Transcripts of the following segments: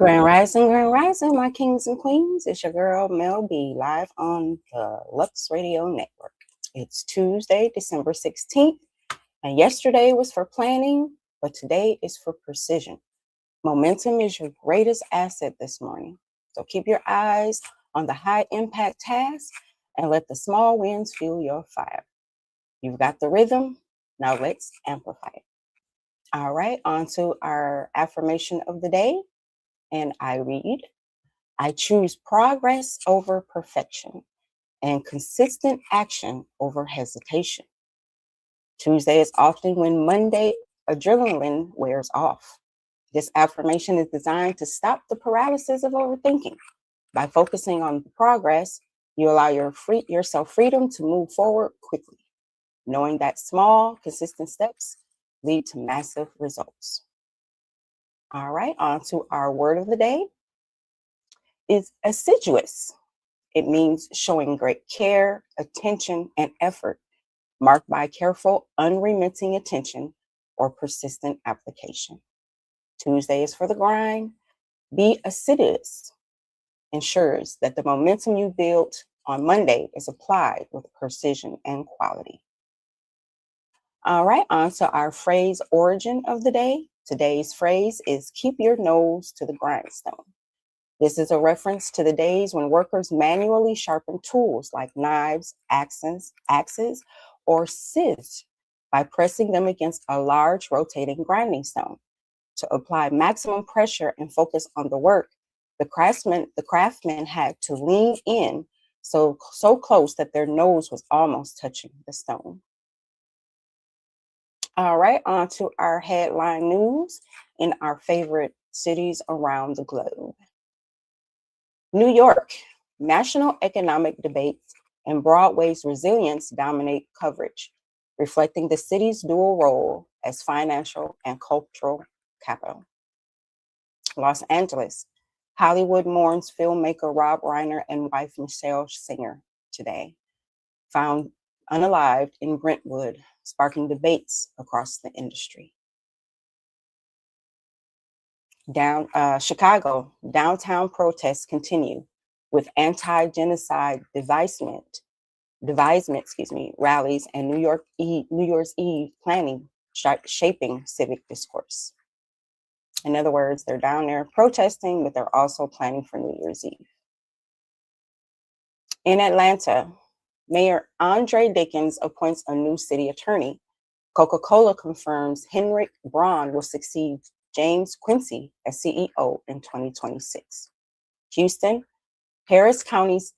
Grand Rising, my kings and queens. It's your girl, Mell B, live on the Lux Radio Network. It's Tuesday, December 16th, and yesterday was for planning, but today is for precision. Momentum is your greatest asset this morning, so keep your eyes on the high-impact tasks and let the small wins fuel your fire. You've got the rhythm, now let's amplify it. All right, on to our affirmation of the day. And I read, I choose progress over perfection and consistent action over hesitation. Tuesday is often when Monday adrenaline wears off. This affirmation is designed to stop the paralysis of overthinking. By focusing on the progress, you allow yourself freedom to move forward quickly, knowing that small, consistent steps lead to massive results. All right, on to our word of the day is assiduous. It means showing great care, attention, and effort, marked by careful, unremitting attention or persistent application. Tuesday is for the grind. Be assiduous. Ensures that the momentum you built on Monday is applied with precision and quality. All right, on to our phrase origin of the day. Today's phrase is keep your nose to the grindstone. This is a reference to the days when workers manually sharpened tools like knives, axes, or sieves by pressing them against a large rotating grinding stone. To apply maximum pressure and focus on the work, the craftsmen had to lean in so close that their nose was almost touching the stone. All right, on to our headline news in our favorite cities around the globe. New York, national economic debates and Broadway's resilience dominate coverage, reflecting the city's dual role as financial and cultural capital. Los Angeles, Hollywood mourns filmmaker Rob Reiner and wife Michelle Singer today, found unalived in Brentwood, sparking debates across the industry. Chicago, downtown protests continue with anti-genocide devisement, rallies and New Year's Eve planning shaping civic discourse. In other words, they're down there protesting, but they're also planning for New Year's Eve. In Atlanta, Mayor Andre Dickens appoints a new city attorney. Coca-Cola confirms Henrik Braun will succeed James Quincy as CEO in 2026. Houston, Harris County's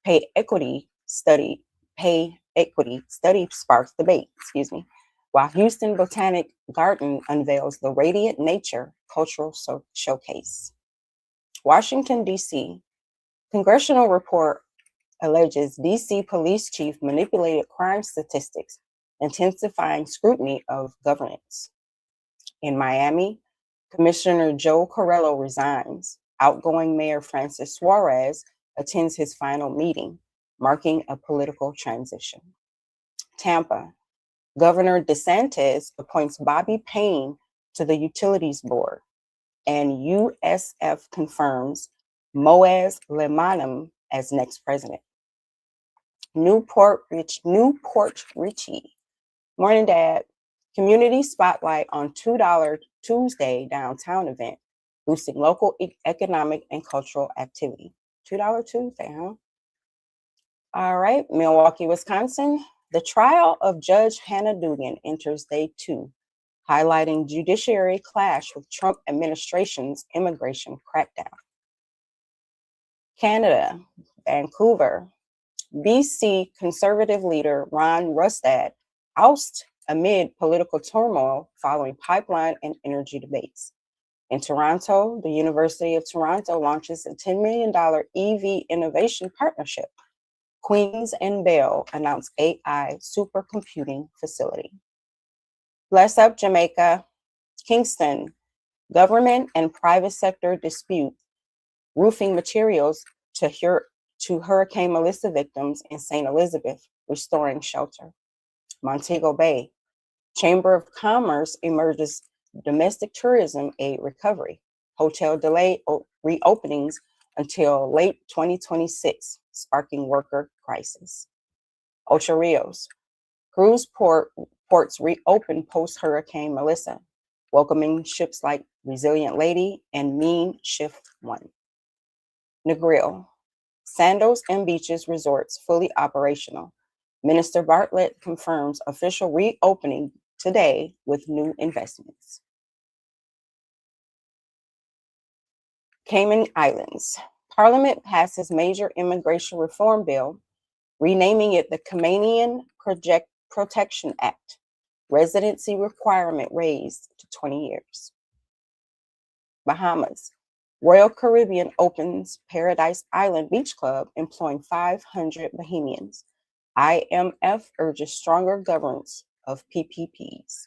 pay equity study sparks debate, while Houston Botanic Garden unveils the Radiant Nature Cultural Showcase. Washington, D.C. Congressional report alleges D.C. police chief manipulated crime statistics, intensifying scrutiny of governance. In Miami, Commissioner Joe Corrello resigns. Outgoing Mayor Francis Suarez attends his final meeting, marking a political transition. Tampa, Governor DeSantis appoints Bobby Payne to the Utilities Board, and USF confirms Moaz Lemanim as next president. Newport Richey. Morning, Dad. Community spotlight on $2 Tuesday downtown event, boosting local economic and cultural activity. $2 Tuesday, huh? All right, Milwaukee, Wisconsin. The trial of Judge Hannah Duggan enters day 2, highlighting judiciary clash with Trump administration's immigration crackdown. Canada, Vancouver. BC conservative leader Ron Rustad ousted amid political turmoil following pipeline and energy debates. In Toronto, the University of Toronto launches a $10 million EV innovation partnership. Queens and Bell announce AI supercomputing facility. Bless up, Jamaica. Kingston, government and private sector dispute roofing materials to Hurricane Melissa victims in St. Elizabeth, restoring shelter. Montego Bay, Chamber of Commerce emerges domestic tourism aid recovery. Hotel delay reopenings until late 2026, sparking worker crisis. Ocho Rios. Cruise ports reopen post-Hurricane Melissa, welcoming ships like Resilient Lady and Mean Shift 1. Negril. Sandals and beaches resorts fully operational. Minister Bartlett confirms official reopening today with new investments. Cayman Islands. Parliament passes major immigration reform bill, renaming it the Caymanian Protection Act. Residency requirement raised to 20 years. Bahamas. Royal Caribbean opens Paradise Island Beach Club, employing 500 Bahamians. IMF urges stronger governance of PPPs.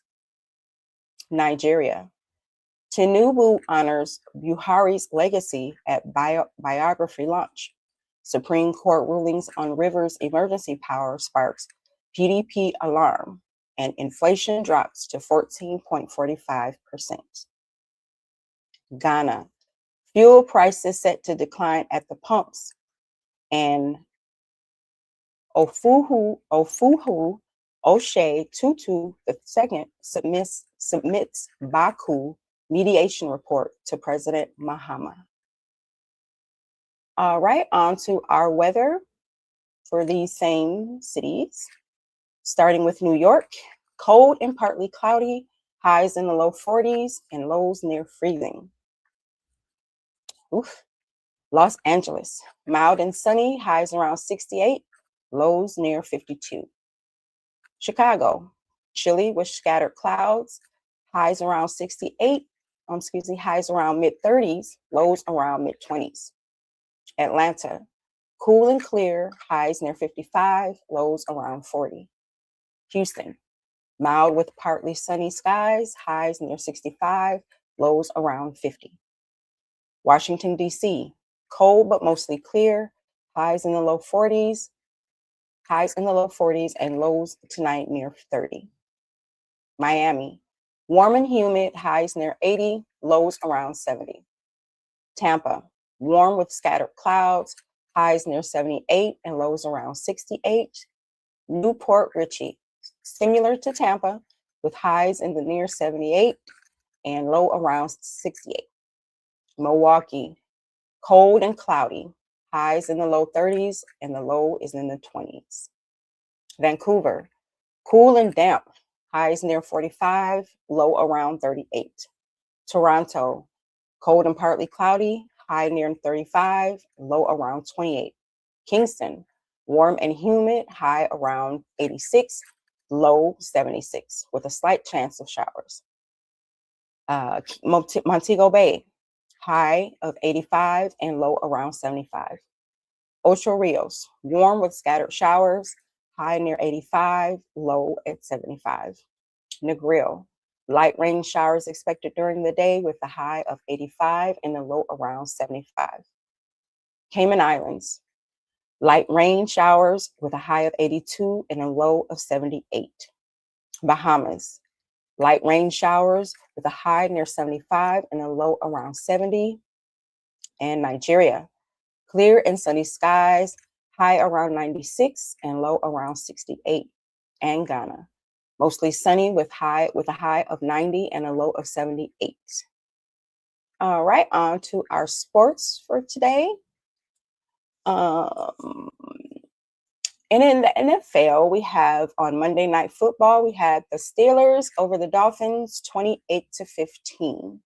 Nigeria. Tinubu honors Buhari's legacy at biography launch. Supreme Court rulings on Rivers emergency power sparks PDP alarm, and inflation drops to 14.45%. Ghana. Fuel prices set to decline at the pumps, and Ofuhu Osei Tutu II submits Baku mediation report to President Mahama. All right, on to our weather for these same cities. Starting with New York, cold and partly cloudy, highs in the low 40s and lows near freezing. Oof. Los Angeles, mild and sunny, highs around 68, lows near 52. Chicago, chilly with scattered clouds, highs around 68, highs around mid-30s, lows around mid-20s. Atlanta, cool and clear, highs near 55, lows around 40. Houston, mild with partly sunny skies, highs near 65, lows around 50. Washington, D.C., cold but mostly clear, highs in the low 40s and lows tonight near 30. Miami, warm and humid, highs near 80, lows around 70. Tampa, warm with scattered clouds, highs near 78 and lows around 68. Newport Richey, similar to Tampa, with highs in the near 78 and low around 68. Milwaukee, cold and cloudy, highs in the low 30s and the low is in the 20s. Vancouver, cool and damp, highs near 45, low around 38. Toronto, cold and partly cloudy, high near 35, low around 28. Kingston, warm and humid, high around 86, low 76, with a slight chance of showers. Montego Bay, high of 85 and low around 75. Ocho Rios, warm with scattered showers, high near 85, low at 75. Negril, light rain showers expected during the day with a high of 85 and a low around 75. Cayman Islands, light rain showers with a high of 82 and a low of 78. Bahamas, light rain showers with a high near 75 and a low around 70. And Nigeria, clear and sunny skies, high around 96 and low around 68. And Ghana, mostly sunny with a high of 90 and a low of 78. All right, on to our sports for today. And in the NFL, we have on Monday Night Football, we had the Steelers over the Dolphins, 28-15.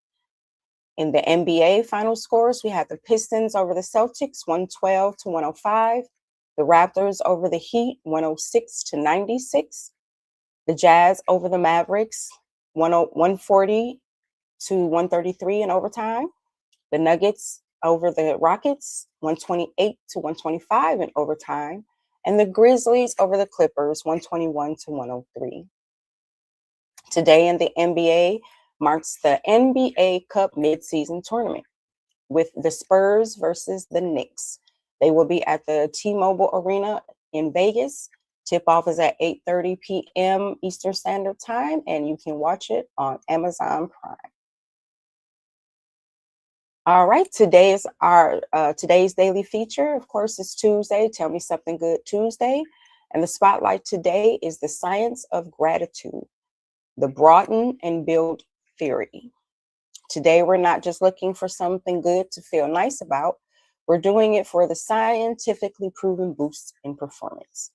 In the NBA final scores, we had the Pistons over the Celtics, 112-105. The Raptors over the Heat, 106-96. The Jazz over the Mavericks, 140-133 in overtime. The Nuggets over the Rockets, 128-125 in overtime. And the Grizzlies over the Clippers, 121-103. Today in the NBA marks the NBA Cup midseason tournament with the Spurs versus the Knicks. They will be at the T-Mobile Arena in Vegas. Tip-off is at 8:30 p.m. Eastern Standard Time, and you can watch it on Amazon Prime. All right, today's daily feature. Of course, it's Tuesday. Tell me something good Tuesday. And the spotlight today is the science of gratitude, the broaden and build theory. Today, we're not just looking for something good to feel nice about. We're doing it for the scientifically proven boosts in performance.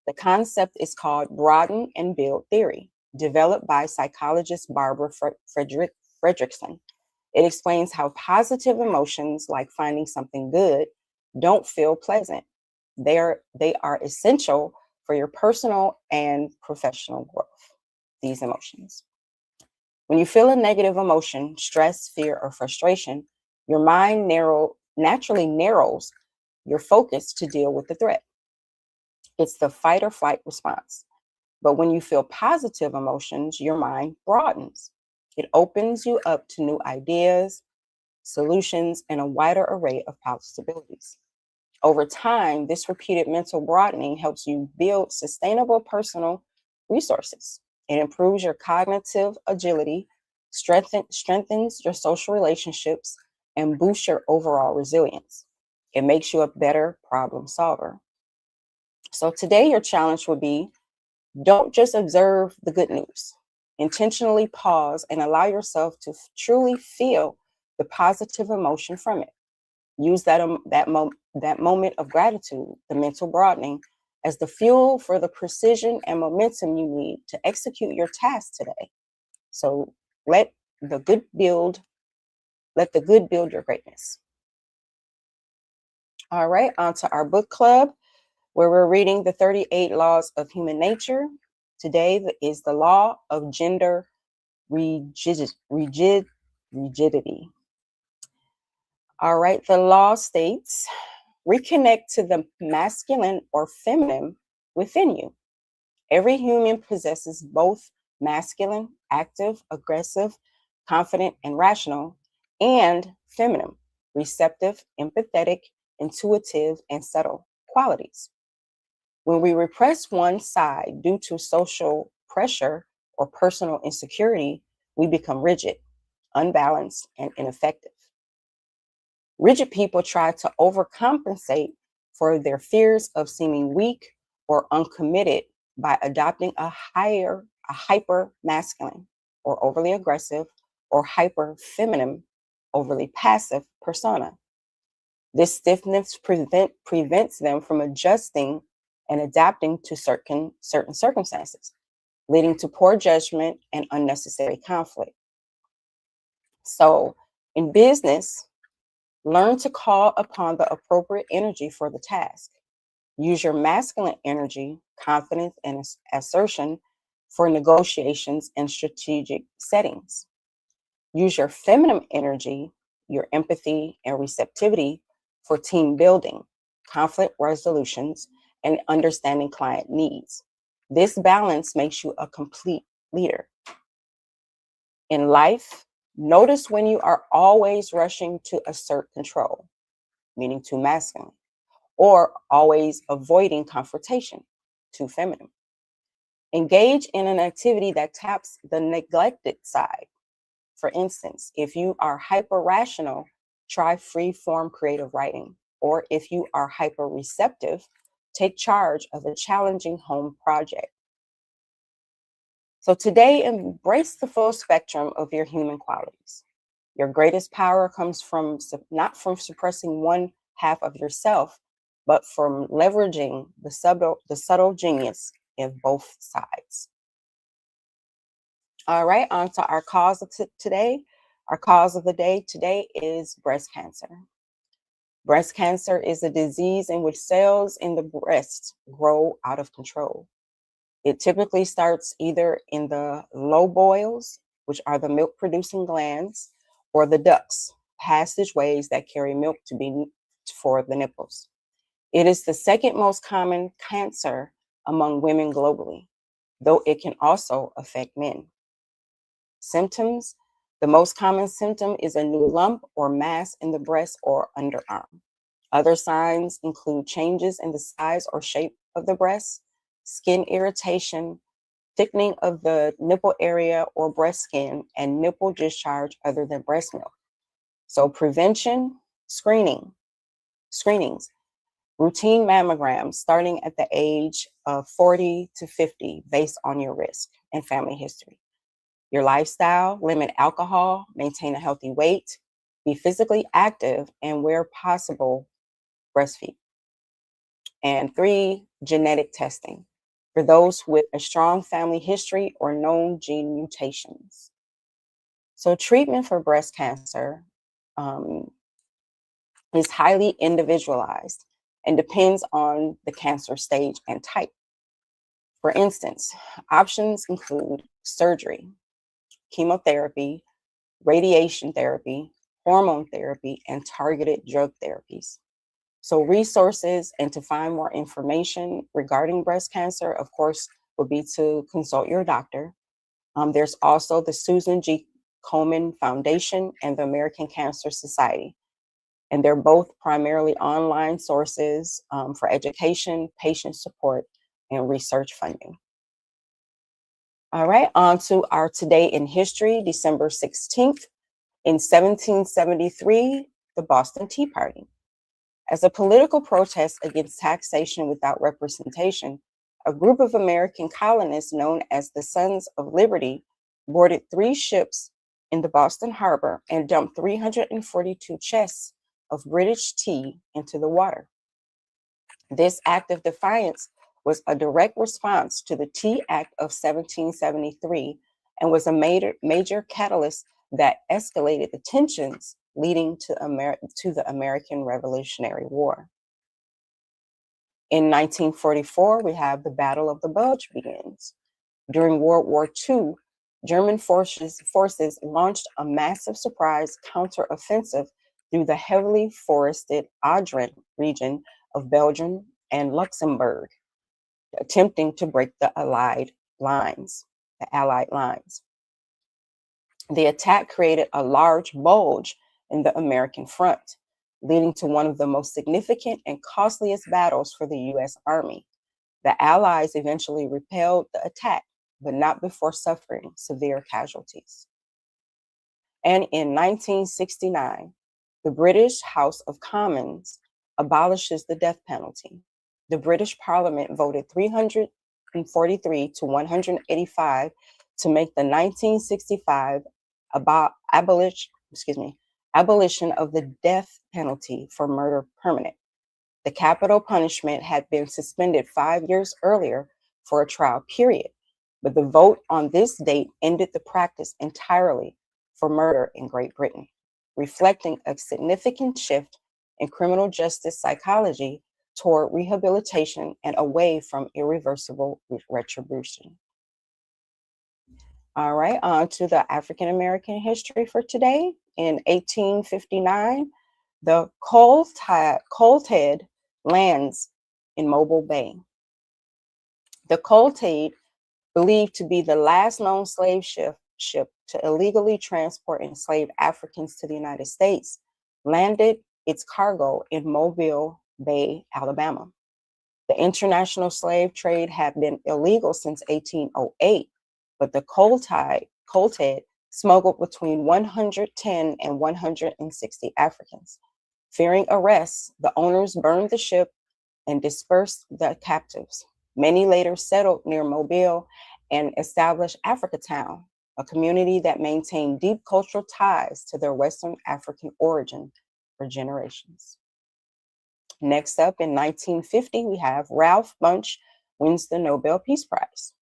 The concept is called broaden and build theory, developed by psychologist Barbara Fredrickson. It explains how positive emotions, like finding something good, don't feel pleasant. They are essential for your personal and professional growth, these emotions. When you feel a negative emotion, stress, fear, or frustration, your mind naturally narrows your focus to deal with the threat. It's the fight or flight response. But when you feel positive emotions, your mind broadens. It opens you up to new ideas, solutions, and a wider array of possibilities. Over time, this repeated mental broadening helps you build sustainable personal resources. It improves your cognitive agility, strengthens your social relationships, and boosts your overall resilience. It makes you a better problem solver. So today, your challenge would be, don't just observe the good news. Intentionally pause and allow yourself to truly feel the positive emotion from it. Use that moment of gratitude, the mental broadening, as the fuel for the precision and momentum you need to execute your task today. So let the good build, let the good build your greatness. All right, on to our book club, where we're reading the 38 Laws of Human Nature. Today is the law of gender rigidity. All right, the law states, reconnect to the masculine or feminine within you. Every human possesses both masculine, active, aggressive, confident, and rational, and feminine, receptive, empathetic, intuitive, and subtle qualities. When we repress one side due to social pressure or personal insecurity, we become rigid, unbalanced, and ineffective. Rigid people try to overcompensate for their fears of seeming weak or uncommitted by adopting a hyper masculine or overly aggressive or hyper feminine, overly passive persona. This stiffness prevents them from adjusting and adapting to certain circumstances, leading to poor judgment and unnecessary conflict. So, in business, learn to call upon the appropriate energy for the task. Use your masculine energy, confidence, and assertion for negotiations and strategic settings. Use your feminine energy, your empathy and receptivity for team building, conflict resolutions, and understanding client needs. This balance makes you a complete leader. In life, notice when you are always rushing to assert control, meaning too masculine, or always avoiding confrontation, too feminine. Engage in an activity that taps the neglected side. For instance, if you are hyper rational, try free form creative writing. Or if you are hyper receptive, take charge of a challenging home project. So today, embrace the full spectrum of your human qualities. Your greatest power comes from not from suppressing one half of yourself, but from leveraging the subtle genius in both sides. All right, on to our cause of today. Our cause of the day today is breast cancer. Breast cancer is a disease in which cells in the breast grow out of control. It typically starts either in the loboles, which are the milk producing glands, or the ducts, passageways that carry milk to be for the nipples. It is the second most common cancer among women globally, though it can also affect men. Symptoms: the most common symptom is a new lump or mass in the breast or underarm. Other signs include changes in the size or shape of the breast, skin irritation, thickening of the nipple area or breast skin, and nipple discharge other than breast milk. So prevention, screenings, routine mammograms starting at the age of 40 to 50 based on your risk and family history. Your lifestyle, limit alcohol, maintain a healthy weight, be physically active, and where possible, breastfeed. And 3, genetic testing for those with a strong family history or known gene mutations. So treatment for breast cancer um, is highly individualized and depends on the cancer stage and type. For instance, options include surgery, chemotherapy, radiation therapy, hormone therapy, and targeted drug therapies. So resources and to find more information regarding breast cancer, of course, would be to consult your doctor. There's also the Susan G. Komen Foundation and the American Cancer Society. And they're both primarily online sources for education, patient support, and research funding. All right, on to our Today in History, December 16th. In 1773, the Boston Tea Party. As a political protest against taxation without representation, a group of American colonists known as the Sons of Liberty boarded 3 ships in the Boston harbor and dumped 342 chests of British tea into the water. This act of defiance was a direct response to the Tea Act of 1773 and was a major catalyst that escalated the tensions leading to the American Revolutionary War. In 1944, we have the Battle of the Bulge begins. During World War II, German forces launched a massive surprise counteroffensive through the heavily forested Ardennes region of Belgium and Luxembourg, attempting to break the Allied lines. The attack created a large bulge in the American front, leading to one of the most significant and costliest battles for the U.S. Army. The Allies eventually repelled the attack, but not before suffering severe casualties. And in 1969, the British House of Commons abolishes the death penalty. The British Parliament voted 343 to 185 to make the 1965 abolition of the death penalty for murder permanent. The capital punishment had been suspended 5 years earlier for a trial period, but the vote on this date ended the practice entirely for murder in Great Britain, reflecting a significant shift in criminal justice psychology toward rehabilitation and away from irreversible retribution. All right, on to the African American history for today. In 1859, the Colted lands in Mobile Bay. The Colted, believed to be the last known slave ship to illegally transport enslaved Africans to the United States, landed its cargo in Mobile Bay, Alabama. The international slave trade had been illegal since 1808, but the Colted smuggled between 110 and 160 Africans. Fearing arrest, the owners burned the ship and dispersed the captives. Many later settled near Mobile and established Africatown, a community that maintained deep cultural ties to their Western African origin for generations. Next up, in 1950, we have Ralph Bunche wins the Nobel Peace Prize.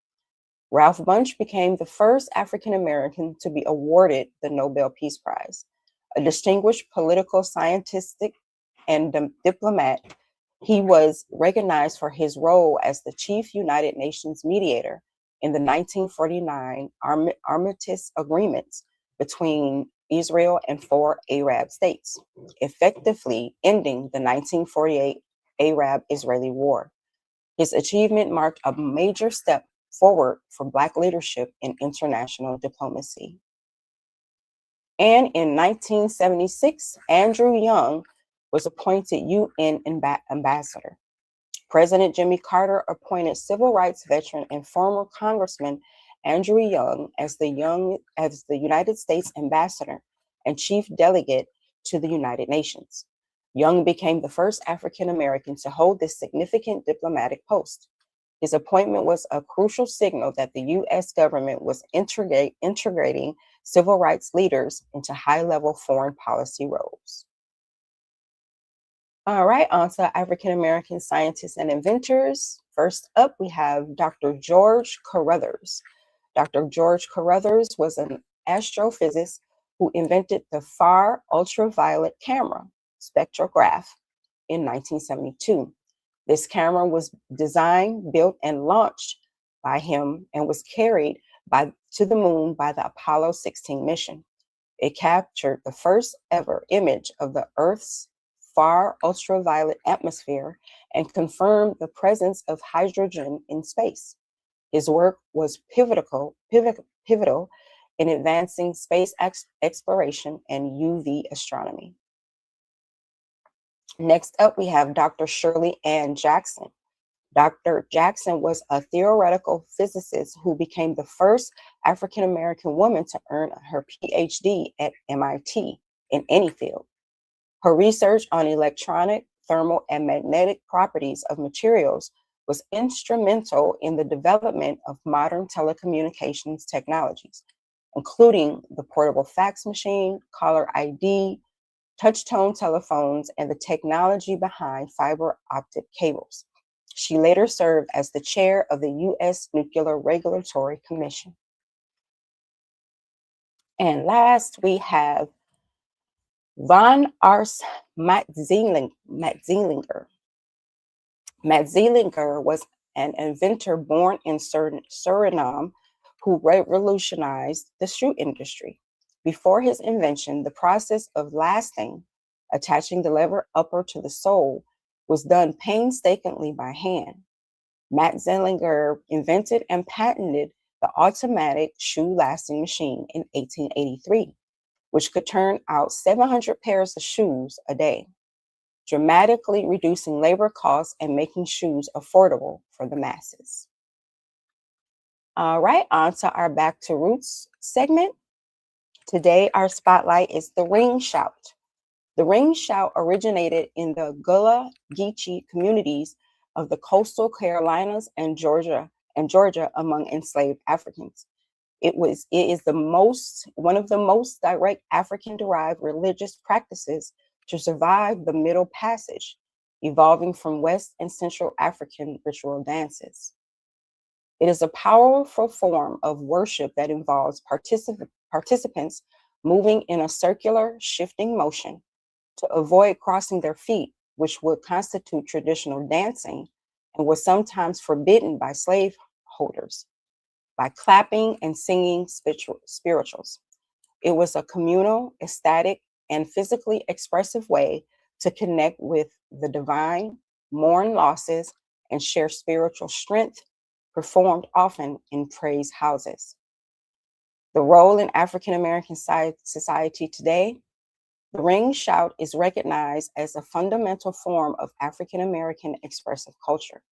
Ralph Bunche became the first African American to be awarded the Nobel Peace Prize. A distinguished political scientist and diplomat, he was recognized for his role as the chief United Nations mediator in the 1949 Armistice agreements between Israel and 4 Arab states, effectively ending the 1948 Arab-Israeli War. His achievement marked a major step forward for Black leadership in international diplomacy. And in 1976, Andrew Young was appointed UN ambassador. President Jimmy Carter appointed civil rights veteran and former Congressman Andrew Young as the United States ambassador and chief delegate to the United Nations. Young became the first African American to hold this significant diplomatic post. His appointment was a crucial signal that the U.S. government was integrating civil rights leaders into high-level foreign policy roles. All right, on to African American scientists and inventors. First up, we have Dr. George Carruthers. Dr. George Carruthers was an astrophysicist who invented the far ultraviolet camera, spectrograph, in 1972. This camera was designed, built, and launched by him and was carried to the moon by the Apollo 16 mission. It captured the first ever image of the Earth's far ultraviolet atmosphere and confirmed the presence of hydrogen in space. His work was pivotal in advancing space exploration and UV astronomy. Next up, we have Dr. Shirley Ann Jackson. Dr. Jackson was a theoretical physicist who became the first African-American woman to earn her PhD at MIT in any field. Her research on electronic, thermal, and magnetic properties of materials was instrumental in the development of modern telecommunications technologies, including the portable fax machine, caller ID, touch-tone telephones, and the technology behind fiber optic cables. She later served as the chair of the U.S. Nuclear Regulatory Commission. And last, we have von Ars Matzelinger. Matzelinger was an inventor born in Suriname who revolutionized the shoe industry. Before his invention, the process of lasting, attaching the leather upper to the sole, was done painstakingly by hand. Matzelinger invented and patented the automatic shoe lasting machine in 1883, which could turn out 700 pairs of shoes a day, dramatically reducing labor costs and making shoes affordable for the masses. All right, on to our Back to Roots segment. Today, our spotlight is the ring shout. The ring shout originated in the Gullah Geechee communities of the coastal Carolinas and Georgia among enslaved Africans. It is one of the most direct African-derived religious practices to survive the Middle Passage, evolving from West and Central African ritual dances. It is a powerful form of worship that involves participants moving in a circular, shifting motion to avoid crossing their feet, which would constitute traditional dancing and was sometimes forbidden by slaveholders, by clapping and singing spirituals. It was a communal, ecstatic, and physically expressive way to connect with the divine, mourn losses, and share spiritual strength, performed often in praise houses. The role in African American society today, the ring shout is recognized as a fundamental form of African American expressive culture.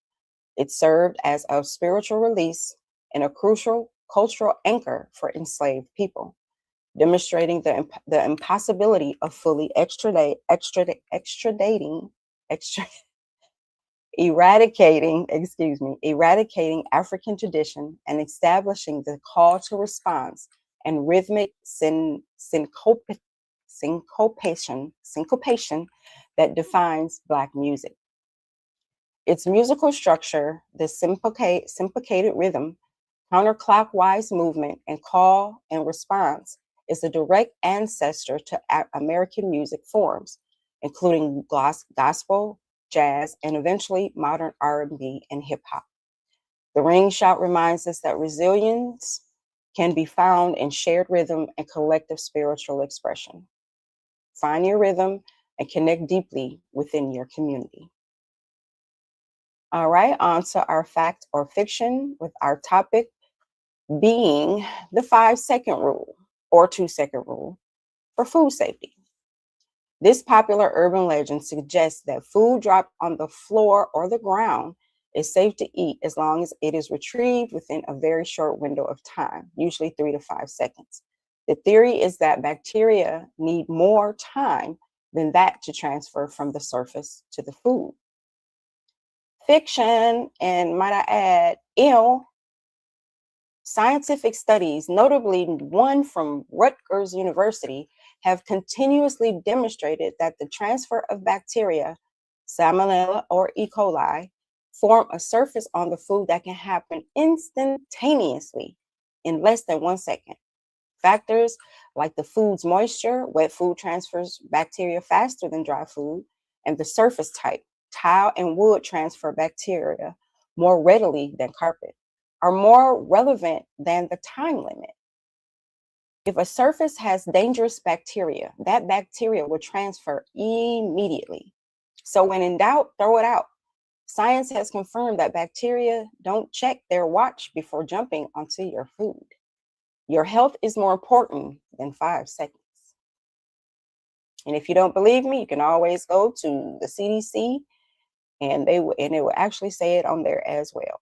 It served as a spiritual release and a crucial cultural anchor for enslaved people, demonstrating the impossibility of fully eradicating African tradition and establishing the call to response and rhythmic syncopation that defines Black music. Its musical structure, the syncopated rhythm, counterclockwise movement, and call and response is a direct ancestor to American music forms, including gospel, jazz, and eventually modern R&B and hip hop. The ring shout reminds us that resilience can be found in shared rhythm and collective spiritual expression. Find your rhythm and connect deeply within your community. All right, on to our fact or fiction, with our topic being the 5-second rule or 2-second rule for food safety. This popular urban legend suggests that food dropped on the floor or the ground is safe to eat as long as it is retrieved within a very short window of time, usually 3 to 5 seconds. The theory is that bacteria need more time than that to transfer from the surface to the food. Fiction, and might I add, ill. Scientific studies, notably one from Rutgers University, have continuously demonstrated that the transfer of bacteria, Salmonella or E. coli, form a surface on the food that can happen instantaneously in less than 1 second. Factors like the food's moisture, wet food transfers bacteria faster than dry food, and the surface type, tile and wood transfer bacteria more readily than carpet, are more relevant than the time limit. If a surface has dangerous bacteria, that bacteria will transfer immediately. So when in doubt, throw it out. Science has confirmed that bacteria don't check their watch before jumping onto your food. Your health is more important than 5 seconds. And if you don't believe me, you can always go to the CDC and it will actually say it on there as well.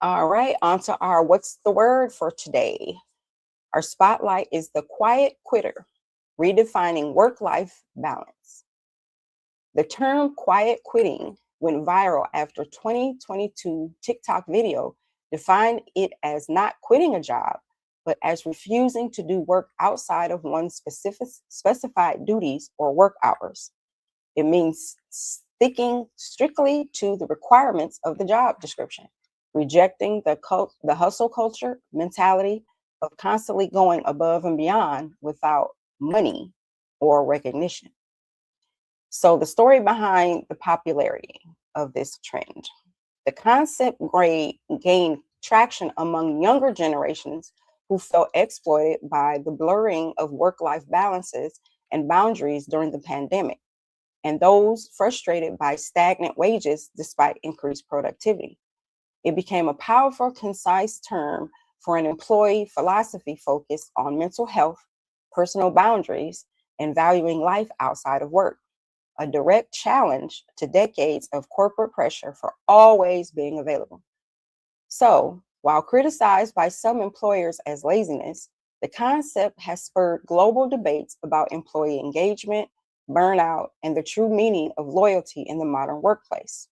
All right, on to our what's the word for today. Our spotlight is the quiet quitter, redefining work-life balance. The term quiet quitting went viral after 2022 TikTok video defined it as not quitting a job, but as refusing to do work outside of one's specified duties or work hours. It means sticking strictly to the requirements of the job description, rejecting the hustle culture mentality of constantly going above and beyond without money or recognition. So the story behind the popularity of this trend. The concept gained traction among younger generations who felt exploited by the blurring of work-life balances and boundaries during the pandemic, and those frustrated by stagnant wages despite increased productivity. It became a powerful, concise term for an employee philosophy focused on mental health, personal boundaries, and valuing life outside of work, a direct challenge to decades of corporate pressure for always being available. So, while criticized by some employers as laziness, the concept has spurred global debates about employee engagement, burnout, and the true meaning of loyalty in the modern workplace.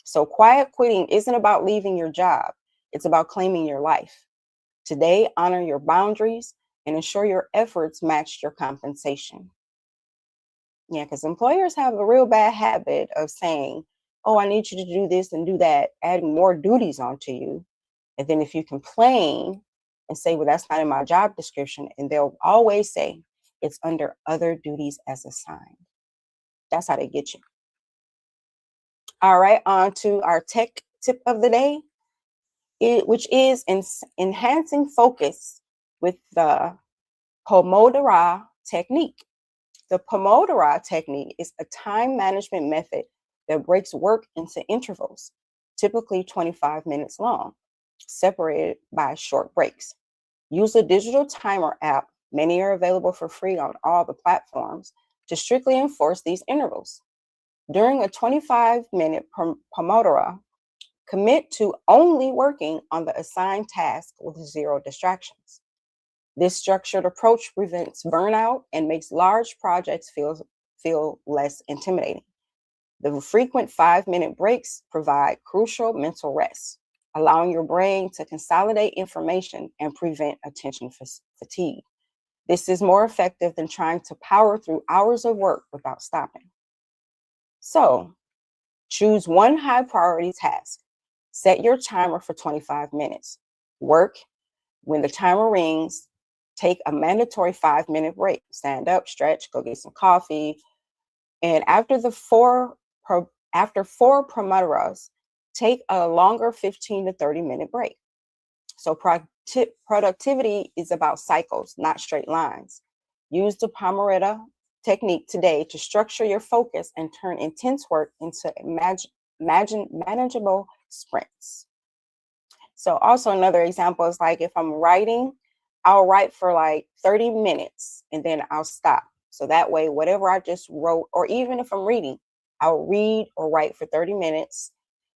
So, quiet quitting isn't about leaving your job, it's about claiming your life. Today, honor your boundaries and ensure your efforts match your compensation. Yeah, because employers have a real bad habit of saying, oh, I need you to do this and do that, adding more duties onto you. And then if you complain and say, well, that's not in my job description, and they'll always say it's under other duties as assigned. That's how they get you. All right, on to our tech tip of the day, which is enhancing focus with the Pomodoro technique. The Pomodoro technique is a time management method that breaks work into intervals, typically 25 minutes long, separated by short breaks. Use a digital timer app, many are available for free on all the platforms, to strictly enforce these intervals. During a 25-minute Pomodoro, commit to only working on the assigned task with zero distractions. This structured approach prevents burnout and makes large projects feel less intimidating. The frequent 5-minute breaks provide crucial mental rest, allowing your brain to consolidate information and prevent attention fatigue. This is more effective than trying to power through hours of work without stopping. So, choose one high priority task. Set your timer for 25 minutes. Work. When the timer rings, take a mandatory 5-minute break. Stand up, stretch, go get some coffee. And after four Pomodoros, take a longer 15 to 30-minute break. So productivity is about cycles, not straight lines. Use the Pomodoro technique today to structure your focus and turn intense work into manageable sprints. So also another example is like if I'm writing, I'll write for like 30 minutes and then I'll stop. So that way, whatever I just wrote, or even if I'm reading, I'll read or write for 30 minutes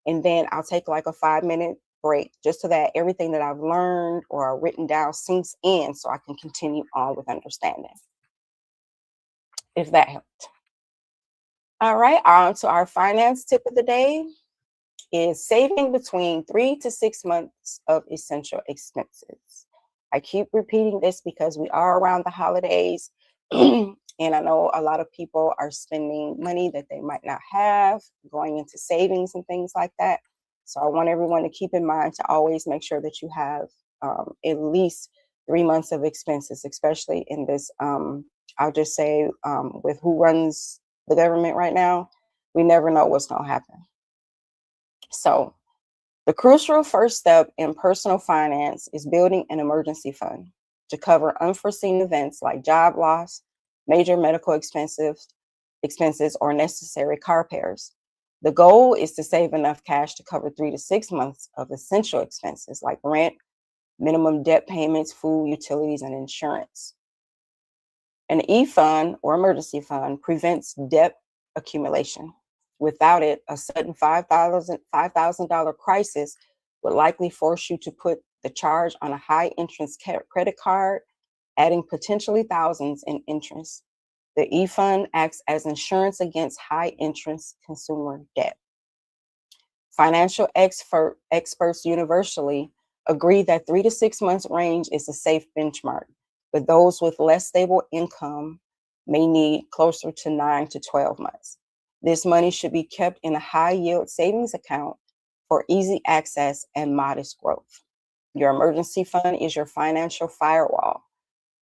and then I'll take like a 5-minute break, just so that everything that I've learned or written down sinks in so I can continue on with understanding, if that helped. All right, on to our finance tip of the day is saving between 3 to 6 months of essential expenses. I keep repeating this because we are around the holidays, and I know a lot of people are spending money that they might not have, going into savings and things like that. So I want everyone to keep in mind to always make sure that you have at least 3 months of expenses, especially in this, I'll just say, with who runs the government right now, we never know what's going to happen. So the crucial first step in personal finance is building an emergency fund to cover unforeseen events like job loss, major medical expenses, or necessary car repairs. The goal is to save enough cash to cover 3 to 6 months of essential expenses like rent, minimum debt payments, food, utilities, and insurance. An e-fund or emergency fund prevents debt accumulation. Without it, a sudden $5,000 crisis would likely force you to put the charge on a high interest credit card, adding potentially thousands in interest. The e-fund acts as insurance against high interest consumer debt. Financial experts universally agree that 3 to 6 months range is a safe benchmark, but those with less stable income may need closer to 9 to 12 months. This money should be kept in a high yield savings account for easy access and modest growth. Your emergency fund is your financial firewall.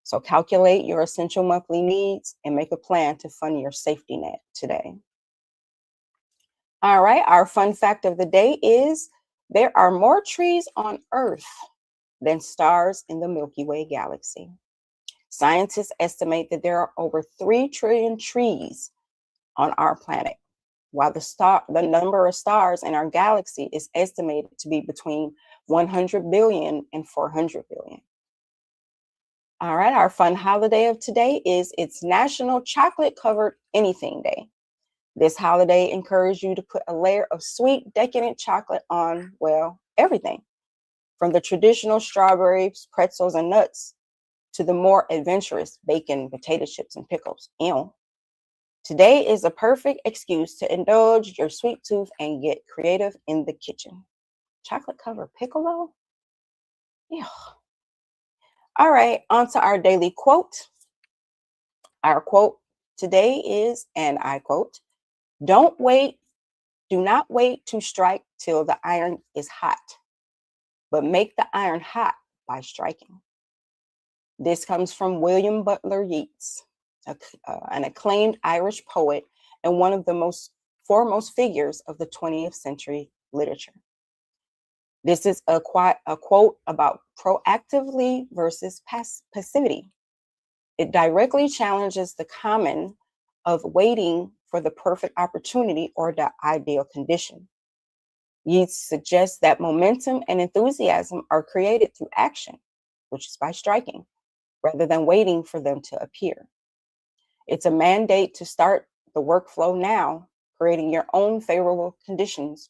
So calculate your essential monthly needs and make a plan to fund your safety net today. All right, our fun fact of the day is there are more trees on Earth than stars in the Milky Way galaxy. Scientists estimate that there are over 3 trillion trees on our planet, while the number of stars in our galaxy is estimated to be between 100 billion and 400 billion. All right, our fun holiday of today is it's National Chocolate Covered Anything Day. This holiday encourages you to put a layer of sweet, decadent chocolate on, well, everything, from the traditional strawberries, pretzels, and nuts to the more adventurous bacon, potato chips, and pickles. Ew. Today is a perfect excuse to indulge your sweet tooth and get creative in the kitchen. Chocolate covered piccolo? Ew. All right, on to our daily quote. Our quote today is, and I quote, do not wait to strike till the iron is hot, but make the iron hot by striking. This comes from William Butler Yeats, an acclaimed Irish poet and one of the foremost figures of the 20th century literature. This is a quote about proactively versus passivity. It directly challenges the common of waiting for the perfect opportunity or the ideal condition. Yeats suggests that momentum and enthusiasm are created through action, which is by striking, rather than waiting for them to appear. It's a mandate to start the workflow now, creating your own favorable conditions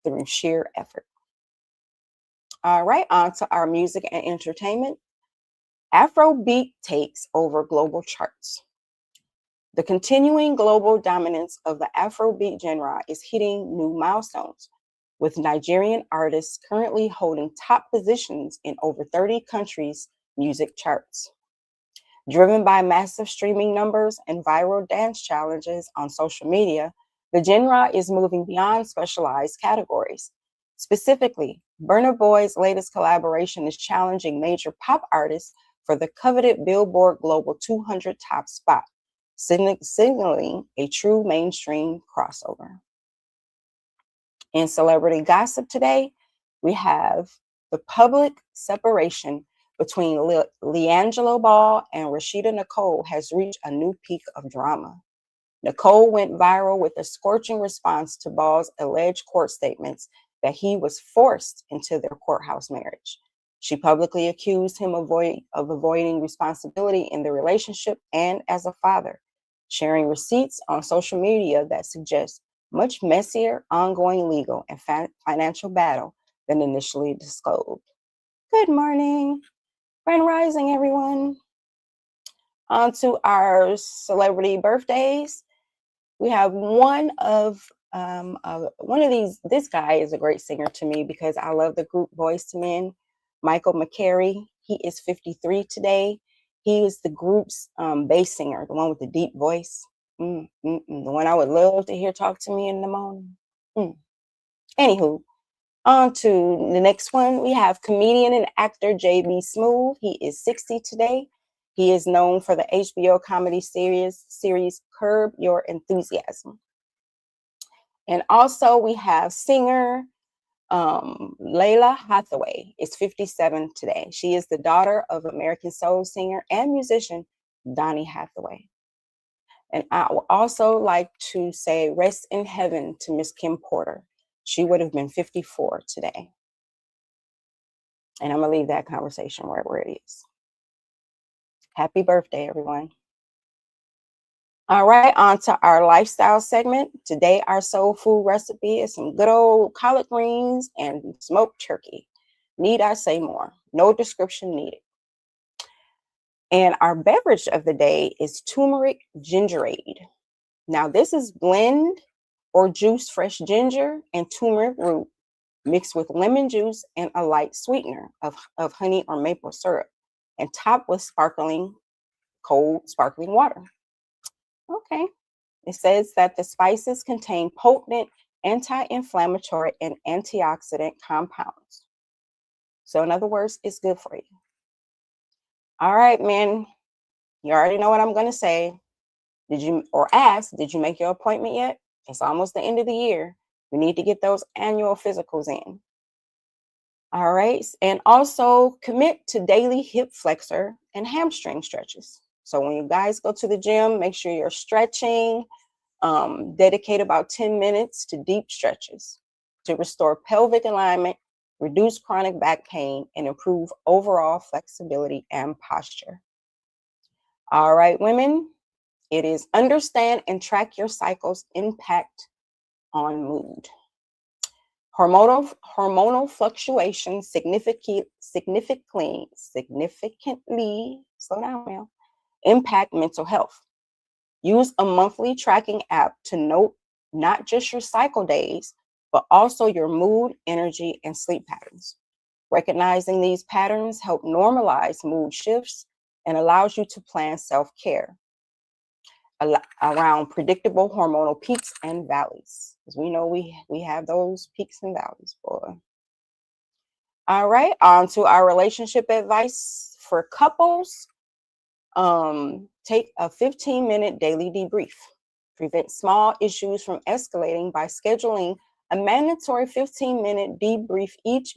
through sheer effort. All right, on to our music and entertainment. Afrobeat takes over global charts. The continuing global dominance of the Afrobeat genre is hitting new milestones, with Nigerian artists currently holding top positions in over 30 countries' music charts. Driven by massive streaming numbers and viral dance challenges on social media, the genre is moving beyond specialized categories. Specifically, Burna Boy's latest collaboration is challenging major pop artists for the coveted Billboard Global 200 top spot, signaling a true mainstream crossover. In celebrity gossip today, we have the public separation between LiAngelo Ball and Rashida Nicole has reached a new peak of drama. Nicole went viral with a scorching response to Ball's alleged court statements that he was forced into their courthouse marriage. She publicly accused him of avoiding responsibility in the relationship and as a father, sharing receipts on social media that suggest much messier ongoing legal and financial battle than initially disclosed. Good morning. Grand rising, everyone. On to our celebrity birthdays. We have one of these. This guy is a great singer to me because I love the group Boyz II Men. Michael McCary. He is 53 today. He is the group's bass singer, the one with the deep voice. The one I would love to hear talk to me in the morning. Anywho, on to the next one. We have comedian and actor J.A.B. He is 60 today. He is known for the HBO comedy series Curb Your Enthusiasm. And also we have singer Layla Hathaway is 57 today. She is the daughter of American soul singer and musician Donny Hathaway. And I would also like to say rest in heaven to Miss Kim Porter. She would have been 54 today. And I'm going to leave that conversation right where it is. Happy birthday, everyone. All right, on to our lifestyle segment. Today, our soul food recipe is some good old collard greens and smoked turkey. Need I say more? No description needed. And our beverage of the day is turmeric gingerade. Now, this is blend or juice fresh ginger and turmeric root mixed with lemon juice and a light sweetener of honey or maple syrup and topped with cold sparkling water. Okay. It says that the spices contain potent anti-inflammatory and antioxidant compounds. So in other words, it's good for you. All right, men, you already know what I'm going to say. Did you make your appointment yet? It's almost the end of the year. We need to get those annual physicals in. All right. And also commit to daily hip flexor and hamstring stretches. So when you guys go to the gym, make sure you're stretching. Dedicate about 10 minutes to deep stretches to restore pelvic alignment, reduce chronic back pain, and improve overall flexibility and posture. All right, women, it is understand and track your cycle's impact on mood. Hormonal fluctuations significantly, slow down, Mel, impact mental health. Use a monthly tracking app to note not just your cycle days, but also your mood, energy, and sleep patterns. Recognizing these patterns help normalize mood shifts and allows you to plan self-care around predictable hormonal peaks and valleys. Because we know we have those peaks and valleys, boy. All right, on to our relationship advice for couples. Take a 15-minute daily debrief. Prevent small issues from escalating by scheduling a mandatory 15-minute debrief each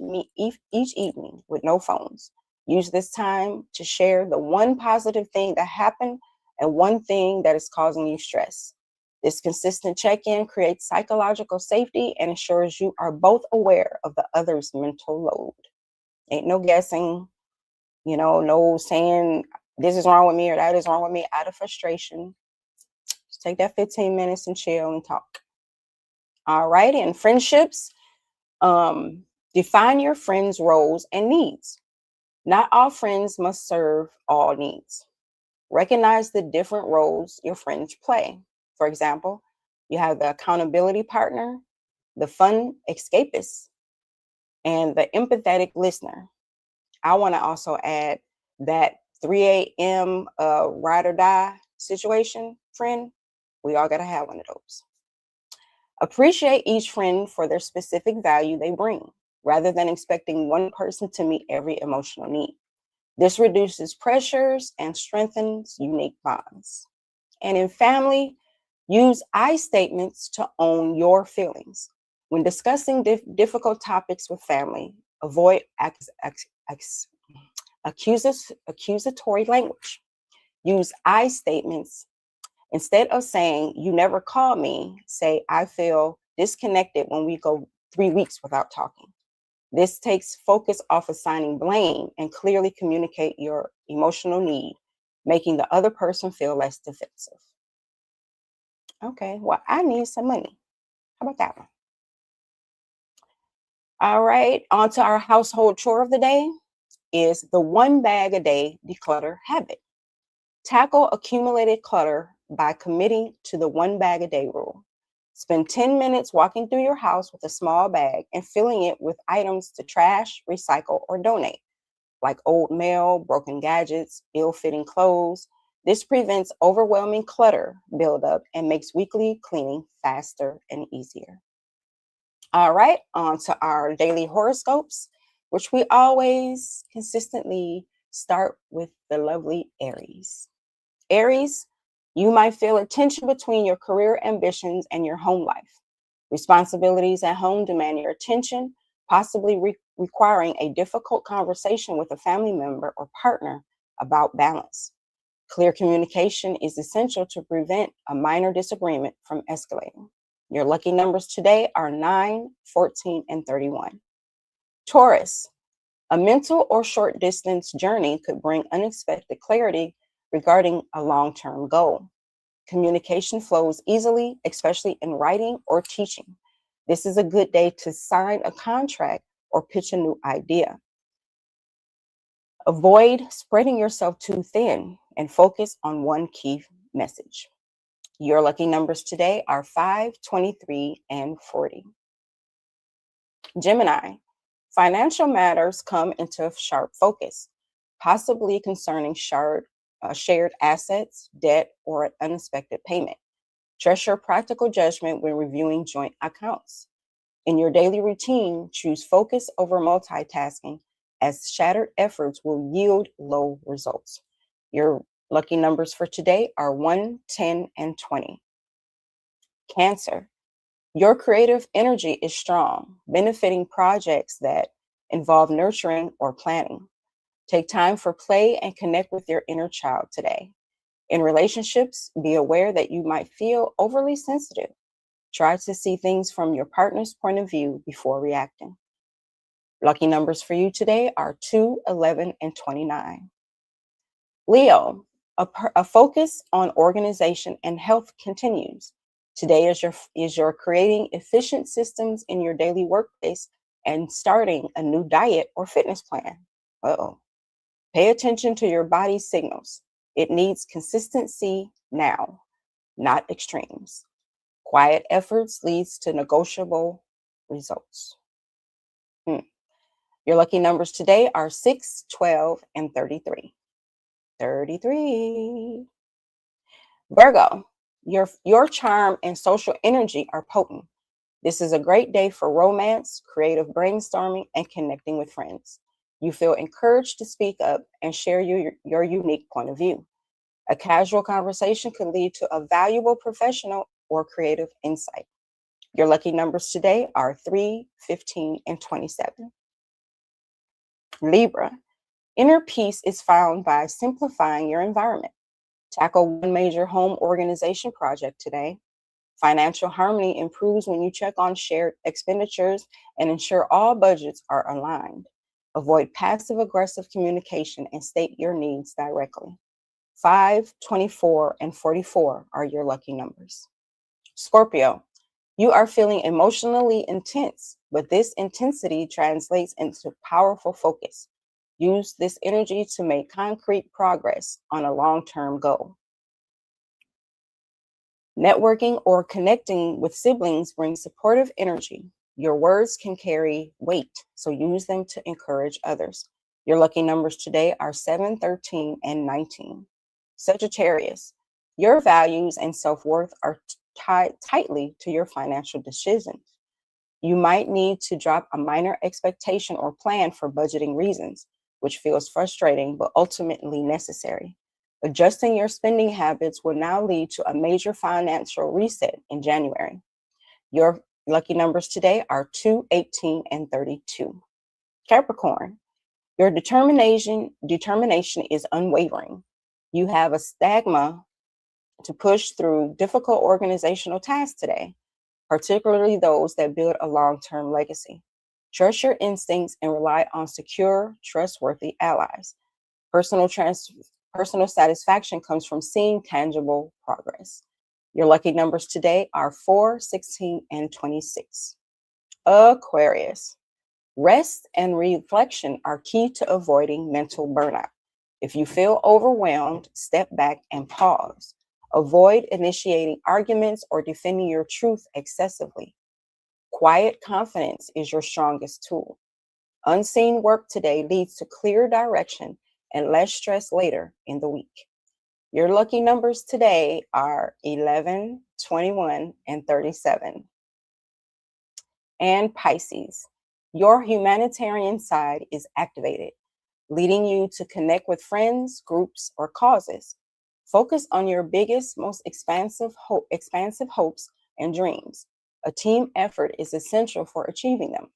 evening with no phones. Use this time to share the one positive thing that happened and one thing that is causing you stress. This consistent check-in creates psychological safety and ensures you are both aware of the other's mental load. Ain't no guessing, no saying this is wrong with me or that is wrong with me out of frustration. Just take that 15 minutes and chill and talk. All right. And friendships, define your friends' roles and needs. Not all friends must serve all needs. Recognize the different roles your friends play. For example, you have the accountability partner, the fun escapist, and the empathetic listener. I want to also add that 3 a.m. Ride or die situation friend. We all got to have one of those. Appreciate each friend for their specific value they bring, rather than expecting one person to meet every emotional need. This reduces pressures and strengthens unique bonds. And in family, use I statements to own your feelings. When discussing difficult topics with family, avoid accusatory language. Use I statements. Instead of saying, you never call me, say, I feel disconnected when we go 3 weeks without talking. This takes focus off assigning blame and clearly communicate your emotional need, making the other person feel less defensive. Okay, well, I need some money. How about that one? All right, on to our household chore of the day is the one bag a day declutter habit. Tackle accumulated clutter by committing to the one bag a day rule. Spend 10 minutes walking through your house with a small bag and filling it with items to trash, recycle, or donate, like old mail, broken gadgets, ill-fitting clothes. This prevents overwhelming clutter buildup and makes weekly cleaning faster and easier. All right, on to our daily horoscopes, which we always consistently start with the lovely Aries. Aries, you might feel a tension between your career ambitions and your home life. Responsibilities at home demand your attention, possibly requiring a difficult conversation with a family member or partner about balance. Clear communication is essential to prevent a minor disagreement from escalating. Your lucky numbers today are 9, 14, and 31. Taurus, a mental or short distance journey could bring unexpected clarity regarding a long term goal. Communication flows easily, especially in writing or teaching. This is a good day to sign a contract or pitch a new idea. Avoid spreading yourself too thin and focus on one key message. Your lucky numbers today are 5, 23, and 40. Gemini, financial matters come into sharp focus, possibly concerning shared assets, debt, or an unexpected payment. Trust your practical judgment when reviewing joint accounts. In your daily routine, choose focus over multitasking, as shattered efforts will yield low results. Your lucky numbers for today are 1, 10, and 20. Cancer, your creative energy is strong, benefiting projects that involve nurturing or planning. Take time for play and connect with your inner child today. In relationships, be aware that you might feel overly sensitive. Try to see things from your partner's point of view before reacting. Lucky numbers for you today are 2, 11, and 29. Leo, a focus on organization and health continues. Today is your creating efficient systems in your daily workplace and starting a new diet or fitness plan. Uh-oh. Pay attention to your body's signals. It needs consistency now, not extremes. Quiet efforts leads to negotiable results. Your lucky numbers today are 6, 12, and 33. 33. Virgo, your charm and social energy are potent. This is a great day for romance, creative brainstorming, and connecting with friends. You feel encouraged to speak up and share your unique point of view. A casual conversation could lead to a valuable professional or creative insight. Your lucky numbers today are 3, 15, and 27. Libra, inner peace is found by simplifying your environment. Tackle one major home organization project today. Financial harmony improves when you check on shared expenditures and ensure all budgets are aligned. Avoid passive aggressive communication and state your needs directly. 5, 24, and 44 are your lucky numbers. Scorpio, you are feeling emotionally intense, but this intensity translates into powerful focus. Use this energy to make concrete progress on a long-term goal. Networking or connecting with siblings brings supportive energy. Your words can carry weight, so use them to encourage others. Your lucky numbers today are 7, 13, and 19. Sagittarius, your values and self-worth are tied tightly to your financial decisions. You might need to drop a minor expectation or plan for budgeting reasons, which feels frustrating but ultimately necessary. Adjusting your spending habits will now lead to a major financial reset in January. Your lucky numbers today are 2, 18, and 32. Capricorn, your determination is unwavering. You have a stamina to push through difficult organizational tasks today, particularly those that build a long-term legacy. Trust your instincts and rely on secure, trustworthy allies. Personal satisfaction comes from seeing tangible progress. Your lucky numbers today are 4, 16, and 26. Aquarius, Rest and reflection are key to avoiding mental burnout. If you feel overwhelmed, step back and pause. Avoid initiating arguments or defending your truth excessively. Quiet confidence is your strongest tool. Unseen work today leads to clear direction and less stress later in the week. Your lucky numbers today are 11, 21, and 37. And Pisces, your humanitarian side is activated, leading you to connect with friends, groups, or causes. Focus on your biggest, most expansive hopes and dreams. A team effort is essential for achieving them.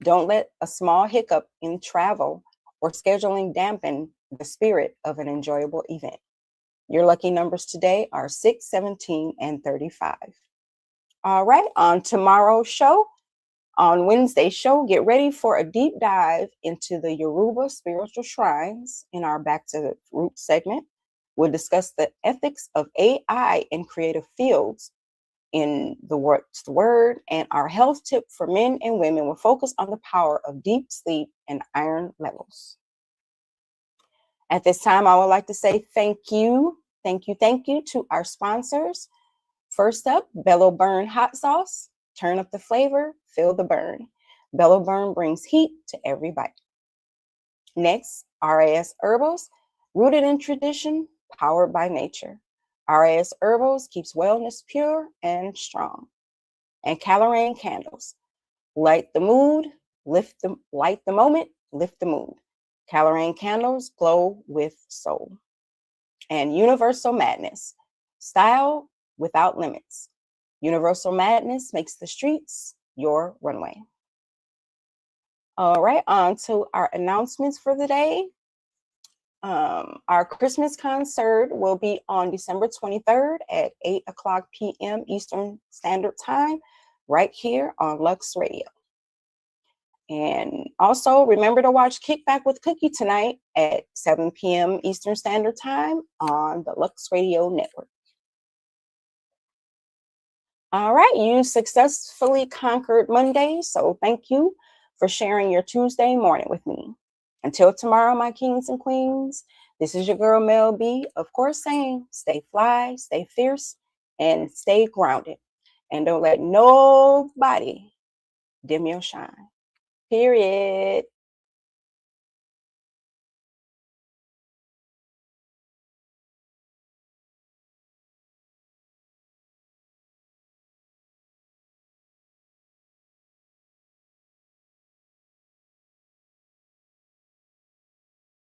Don't let a small hiccup in travel or scheduling dampen the spirit of an enjoyable event. Your lucky numbers today are 6, 17, and 35. All right, on tomorrow's show, on Wednesday's show, get ready for a deep dive into the Yoruba spiritual shrines in our Back to the Roots segment. We'll discuss the ethics of AI in creative fields in the word, and our health tip for men and women will focus on the power of deep sleep and iron levels. At this time, I would like to say thank you to our sponsors. First up, Bello Burn Hot Sauce. Turn up the flavor, feel the burn. Bello Burn brings heat to every bite. Next, RAS Herbals, rooted in tradition, powered by nature. RAS Herbals keeps wellness pure and strong. And Calorane Candles, light the moment, lift the mood. Calorane Candles glow with soul. And Universal Madness, style without limits. Universal Madness makes the streets your runway. All right, on to our announcements for the day. Our Christmas concert will be on December 23rd at 8 o'clock p.m. Eastern Standard Time, right here on Lux Radio. And also remember to watch Kickback with Cookie tonight at 7 p.m. Eastern Standard Time on the Lux Radio Network. All right, you successfully conquered Monday, so thank you for sharing your Tuesday morning with me. Until tomorrow, my kings and queens, this is your girl Mel B, of course, saying stay fly, stay fierce, and stay grounded. And don't let nobody dim your shine. Period.